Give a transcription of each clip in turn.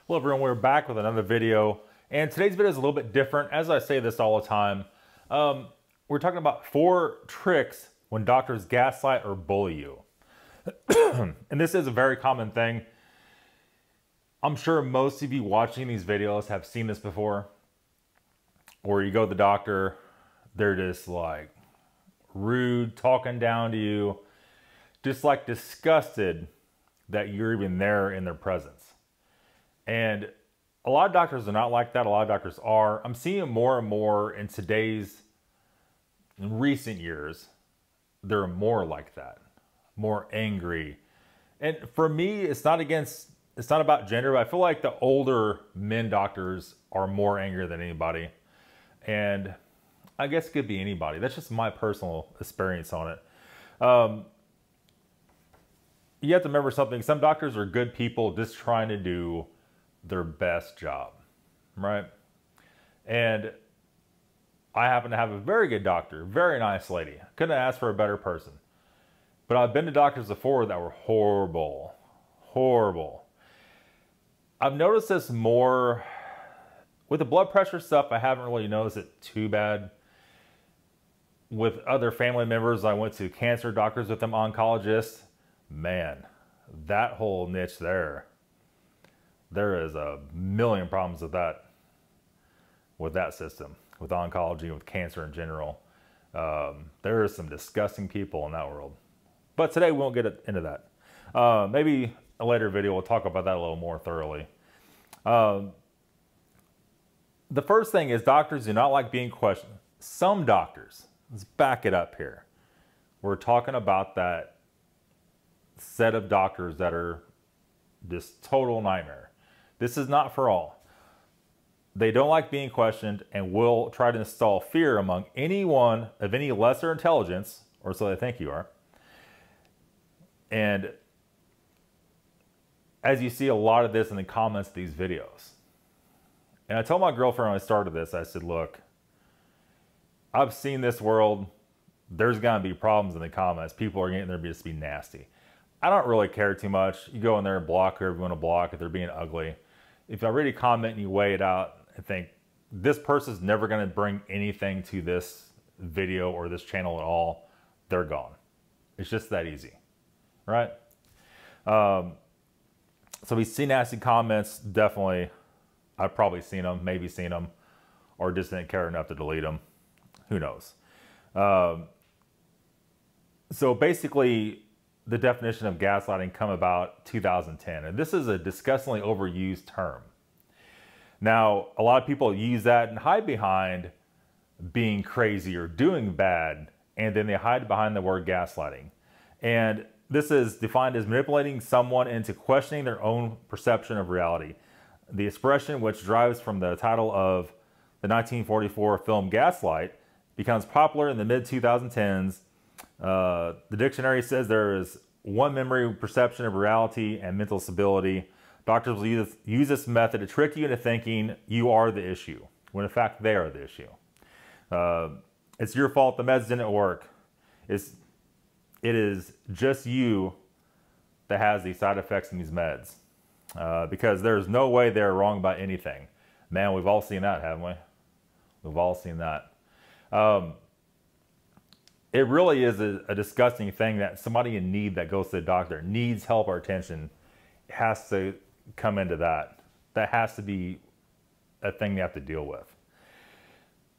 Hello everyone, we're back with another video, and today's video is a little bit different. As I say this all the time, we're talking about 4 tricks when doctors gaslight or bully you. And this is a very common thing. I'm sure most of you watching these videos have seen this before, where you go to the doctor, they're just like rude, talking down to you, just like disgusted that you're even there in their presence. And a lot of doctors are not like that. A lot of doctors are. I'm seeing it more and more in recent years. They're more like that, more angry. And for me, it's not about gender, but I feel like the older men doctors are more angry than anybody. And I guess it could be anybody. That's just my personal experience on it. You have to remember something. Some doctors are good people just trying to do their best job, right? And I happen to have a very good doctor, very nice lady. Couldn't ask for a better person. But I've been to doctors before that were horrible, horrible. I've noticed this more with the blood pressure stuff. I haven't really noticed it too bad. With other family members, I went to cancer doctors with them, oncologists. Man, that whole niche there is a million problems with that system, with oncology, with cancer in general. There are some disgusting people in that world. But today we won't get into that. Maybe a later video we'll talk about that a little more thoroughly. The first thing is doctors do not like being questioned. Some doctors, let's back it up here. We're talking about that set of doctors that are just total nightmare. This is not for all. They don't like being questioned and will try to install fear among anyone of any lesser intelligence, or so they think you are. And as you see a lot of this in the comments of these videos. And I told my girlfriend when I started this, I said, look, I've seen this world. There's going to be problems in the comments. People are getting there just to be nasty. I don't really care too much. You go in there and block whoever you want to block if they're being ugly. If I read a comment and you weigh it out and think, this person's never going to bring anything to this video or this channel at all, they're gone. It's just that easy, right? So we see nasty comments, definitely. I've probably seen them, maybe seen them, or just didn't care enough to delete them. Who knows? So basically, the definition of gaslighting come about 2010. And this is a disgustingly overused term. Now, a lot of people use that and hide behind being crazy or doing bad, and then they hide behind the word gaslighting. And this is defined as manipulating someone into questioning their own perception of reality. The expression, which derives from the title of the 1944 film Gaslight, becomes popular in the mid-2010s. The dictionary says there is one memory perception of reality and mental stability. Doctors will use this method to trick you into thinking you are the issue, when in fact they are the issue. It's your fault the meds didn't work. It is just you that has these side effects in these meds. Because there's no way they're wrong about anything. Man, we've all seen that, haven't we? We've all seen that. It really is a disgusting thing that somebody in need that goes to the doctor, needs help or attention, has to come into that. That has to be a thing they have to deal with.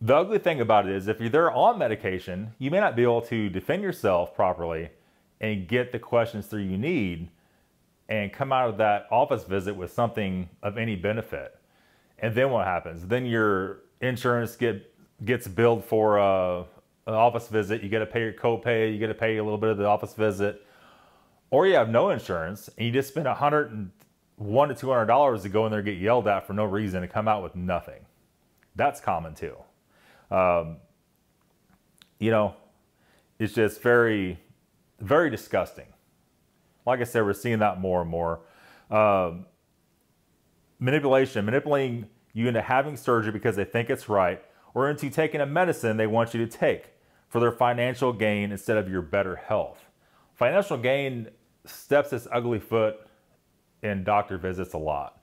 The ugly thing about it is if you're on medication, you may not be able to defend yourself properly and get the questions through you need and come out of that office visit with something of any benefit. And then what happens? Then your insurance gets billed for an office visit. You got to pay your copay. You got to pay a little bit of the office visit. Or you have no insurance and you just spend $101 to $200 to go in there and get yelled at for no reason and come out with nothing. That's common too. You know, it's just very, very disgusting. Like I said, we're seeing that more and more. Manipulating you into having surgery because they think it's right, or into taking a medicine they want you to take for their financial gain instead of your better health. Financial gain steps its ugly foot in doctor visits a lot.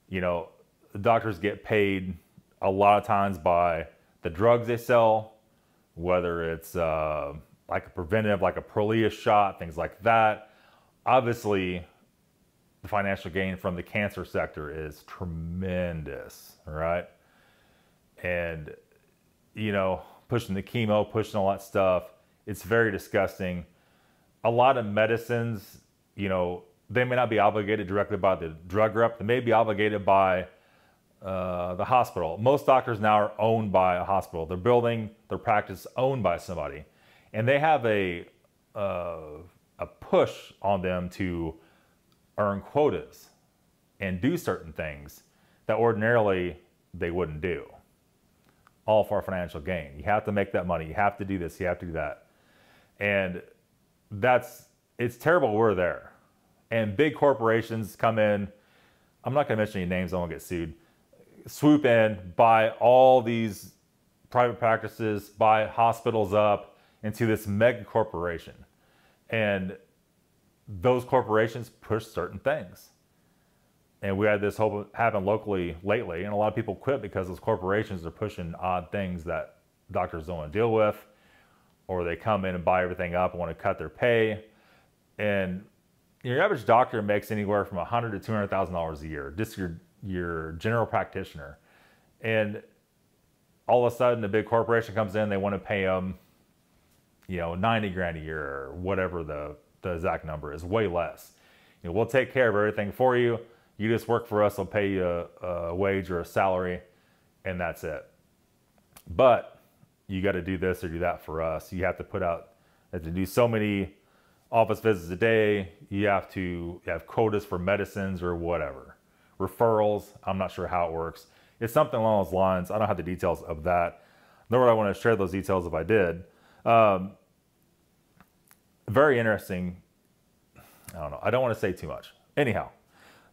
You know, the doctors get paid a lot of times by the drugs they sell, whether it's like a preventive, like a Prolia shot, things like that. Obviously, the financial gain from the cancer sector is tremendous, right? And, you know, pushing the chemo, pushing all that stuff, it's very disgusting. A lot of medicines, you know, they may not be obligated directly by the drug rep. They may be obligated by the hospital. Most doctors now are owned by a hospital. They're building their practice owned by somebody. And they have a push on them to earn quotas and do certain things that ordinarily they wouldn't do. All for financial gain. You have to make that money. You have to do this. You have to do that. And it's terrible we're there. And big corporations come in. I'm not going to mention any names. I won't get sued. Swoop in, buy all these private practices, buy hospitals up into this mega corporation. And those corporations push certain things. And we had this happen locally lately, and a lot of people quit because those corporations are pushing odd things that doctors don't want to deal with, or they come in and buy everything up and want to cut their pay. And your average doctor makes anywhere from $100,000 to $200,000 a year, just your general practitioner. And all of a sudden, a big corporation comes in, they want to pay them, you know, 90 grand a year or whatever the exact number is, way less. You know, we'll take care of everything for you. You just work for us, we'll pay you a wage or a salary, and that's it. But you got to do this or do that for us. You have to do so many office visits a day. You have to have quotas for medicines or whatever. Referrals, I'm not sure how it works. It's something along those lines. I don't have the details of that, nor would I want to share those details if I did. Very interesting. I don't know. I don't want to say too much. Anyhow,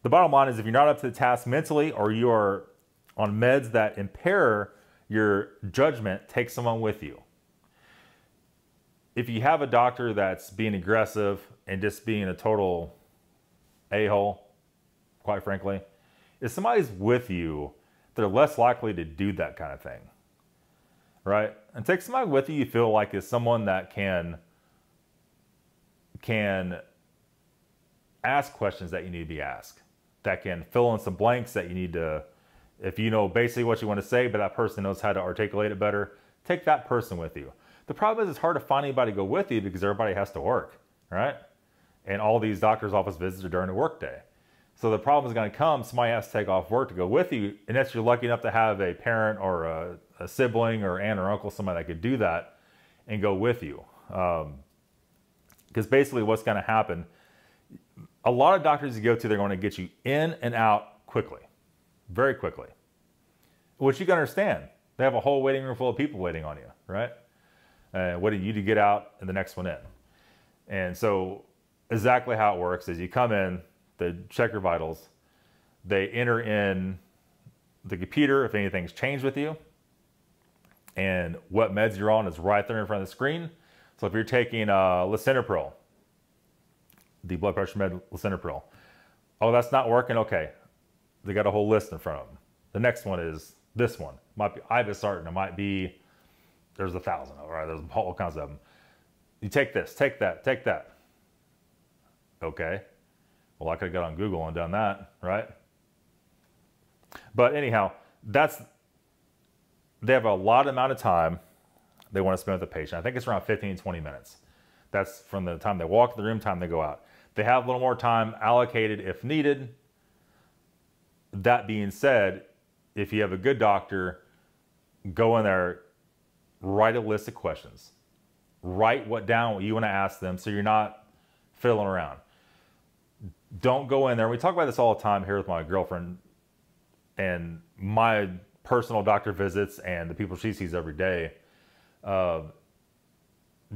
the bottom line is if you're not up to the task mentally, or you are on meds that impair your judgment, take someone with you. If you have a doctor that's being aggressive and just being a total a-hole, quite frankly, if somebody's with you, they're less likely to do that kind of thing, right? And take somebody with you feel like is someone that can ask questions that you need to be asked, that can fill in some blanks that you need to, if you know basically what you want to say, but that person knows how to articulate it better, take that person with you. The problem is it's hard to find anybody to go with you because everybody has to work, right? And all these doctor's office visits are during the workday. So the problem is going to come, somebody has to take off work to go with you, unless you're lucky enough to have a parent or a sibling or aunt or uncle, somebody that could do that and go with you. Because basically what's going to happen, a lot of doctors you go to, they're going to get you in and out quickly, very quickly. Which you can understand. They have a whole waiting room full of people waiting on you, right? Waiting you to get out and the next one in. And so exactly how it works is you come in, they check your vitals, they enter in the computer if anything's changed with you, and what meds you're on is right there in front of the screen. So if you're taking lisinopril, the blood pressure med lisinopril, oh, that's not working, okay. They got a whole list in front of them. The next one is this one. Might be ivosartan, it might be, there's 1,000 of them, right? There's all kinds of them. You take this, take that, take that. Okay. Well, I could have got on Google and done that, right? But anyhow, they have a lot amount of time they want to spend with the patient. I think it's around 15 to 20 minutes. That's from the time they walk in the room, time they go out. They have a little more time allocated if needed. That being said, if you have a good doctor, go in there, write a list of questions. Write what you want to ask them so you're not fiddling around. Don't go in there. We talk about this all the time here with my girlfriend and my personal doctor visits and the people she sees every day.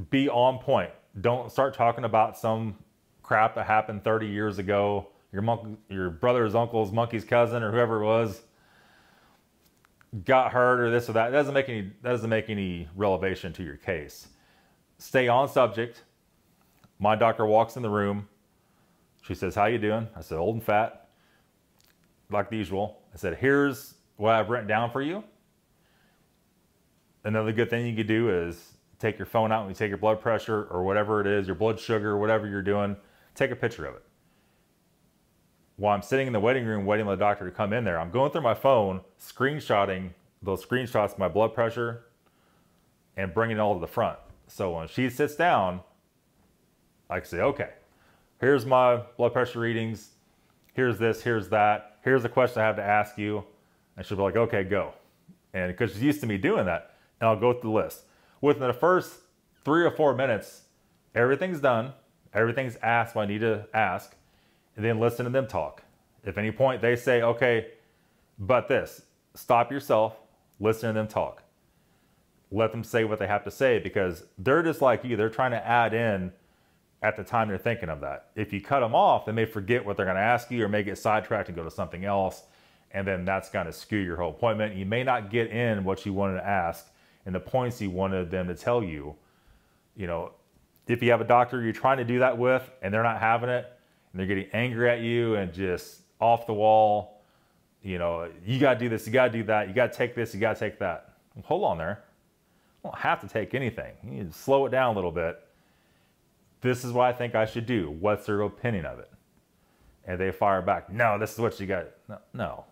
Be on point. Don't start talking about some crap that happened 30 years ago. Your brother's uncle's monkey's cousin or whoever it was got hurt or this or that. That doesn't make any relevation to your case. Stay on subject. My doctor walks in the room. She says, "How you doing?" I said, "Old and fat." like the usual. I said, here's what I've written down for you. Another good thing you could do is take your phone out when you take your blood pressure or whatever it is, your blood sugar, whatever you're doing, take a picture of it. While I'm sitting in the waiting room waiting for the doctor to come in there, I'm going through my phone, screenshotting those screenshots of my blood pressure and bringing it all to the front. So when she sits down, I can say, okay, here's my blood pressure readings. Here's this, here's that. Here's the question I have to ask you. And she'll be like, okay, go. And because she's used to me doing that, and I'll go through the list. Within the first 3 or 4 minutes, everything's done. Everything's asked what I need to ask. And then listen to them talk. If at any point they say, okay, but this, stop yourself, listen to them talk. Let them say what they have to say, because they're just like you. They're trying to add in at the time they're thinking of that. If you cut them off, they may forget what they're going to ask you or may get sidetracked and go to something else. And then that's going to skew your whole appointment. You may not get in what you wanted to ask and the points you wanted them to tell you. You know, if you have a doctor you're trying to do that with and they're not having it and they're getting angry at you and just off the wall, you know, you got to do this, you got to do that, you got to take this, you got to take that. Well, hold on there. You don't have to take anything. You need to slow it down a little bit. This is what I think I should do. What's their opinion of it? And they fire back, no, this is what you got. No.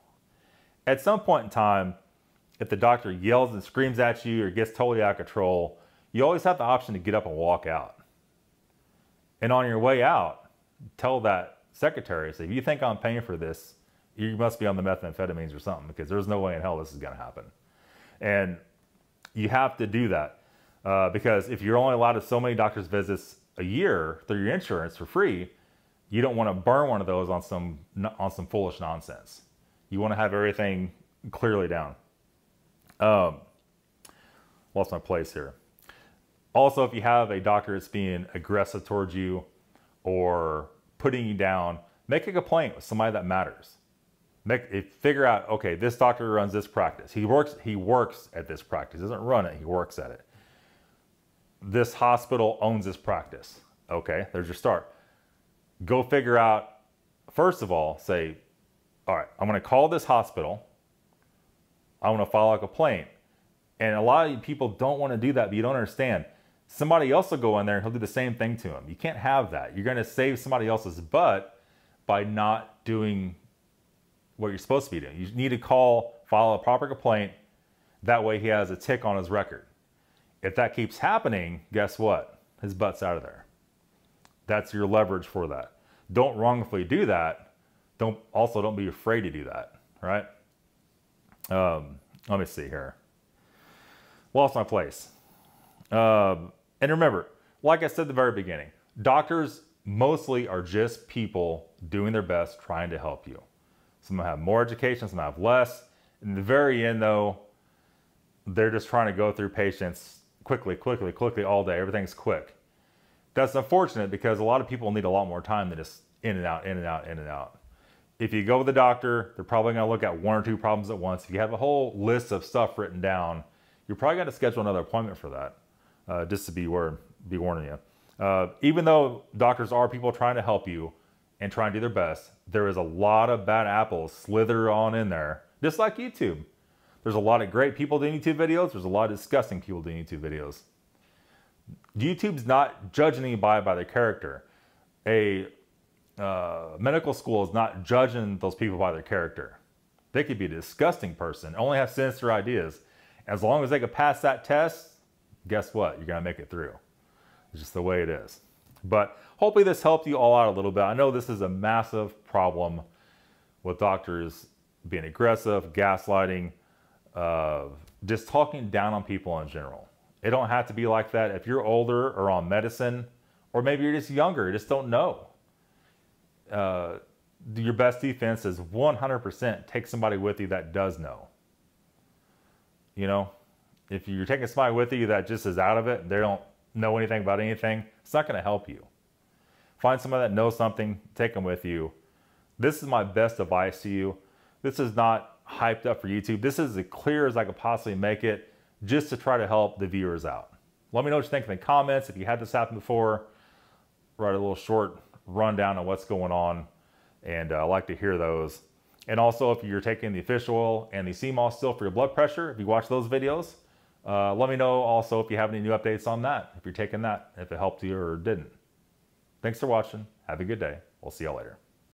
At some point in time, if the doctor yells and screams at you or gets totally out of control, you always have the option to get up and walk out. And on your way out, tell that secretary, say, if you think I'm paying for this, you must be on the methamphetamines or something, because there's no way in hell this is going to happen. And you have to do that because if you're only allowed to so many doctor's visits a year through your insurance for free, you don't want to burn one of those on some foolish nonsense. You want to have everything clearly down. Lost my place here. Also, if you have a doctor that's being aggressive towards you or putting you down, make a complaint with somebody that matters. Figure out, okay, this doctor runs this practice. He works at this practice. He doesn't run it, he works at it. This hospital owns this practice. Okay, there's your start. Go figure out, first of all, say, all right, I'm going to call this hospital. I want to file a complaint. And a lot of people don't want to do that, but you don't understand. Somebody else will go in there and he'll do the same thing to him. You can't have that. You're going to save somebody else's butt by not doing what you're supposed to be doing. You need to file a proper complaint. That way he has a tick on his record. If that keeps happening, guess what? His butt's out of there. That's your leverage for that. Don't wrongfully do that. Don't be afraid to do that, right? Let me see here. Lost my place. And remember, like I said at the very beginning, doctors mostly are just people doing their best trying to help you. Some have more education, some have less. In the very end, though, they're just trying to go through patients quickly all day. Everything's quick. That's unfortunate because a lot of people need a lot more time than just in and out, in and out, in and out. If you go with the doctor, they're probably going to look at 1 or 2 problems at once. If you have a whole list of stuff written down, you're probably going to schedule another appointment for that, just to be warning you. Even though doctors are people trying to help you and trying to do their best, there is a lot of bad apples slither on in there, just like YouTube. There's a lot of great people doing YouTube videos. There's a lot of disgusting people doing YouTube videos. YouTube's not judging anybody by their character. A medical school is not judging those people by their character. They could be a disgusting person, only have sinister ideas. As long as they could pass that test, guess what? You're going to make it through. It's just the way it is. But hopefully this helped you all out a little bit. I know this is a massive problem with doctors being aggressive, gaslighting, just talking down on people in general. It don't have to be like that. If you're older or on medicine, or maybe you're just younger, you just don't know. Your best defense is 100% take somebody with you that does know. You know, if you're taking somebody with you that just is out of it, and they don't know anything about anything, it's not going to help you. Find somebody that knows something, take them with you. This is my best advice to you. This is not hyped up for YouTube. This is as clear as I could possibly make it, just to try to help the viewers out. Let me know what you think in the comments. If you had this happen before, write a little short rundown on what's going on, and I like to hear those. And also, if you're taking the fish oil and the sea moss still for your blood pressure, if you watch those videos, let me know also if you have any new updates on that, if you're taking that, if it helped you or didn't. Thanks for watching. Have a good day. We'll see you later.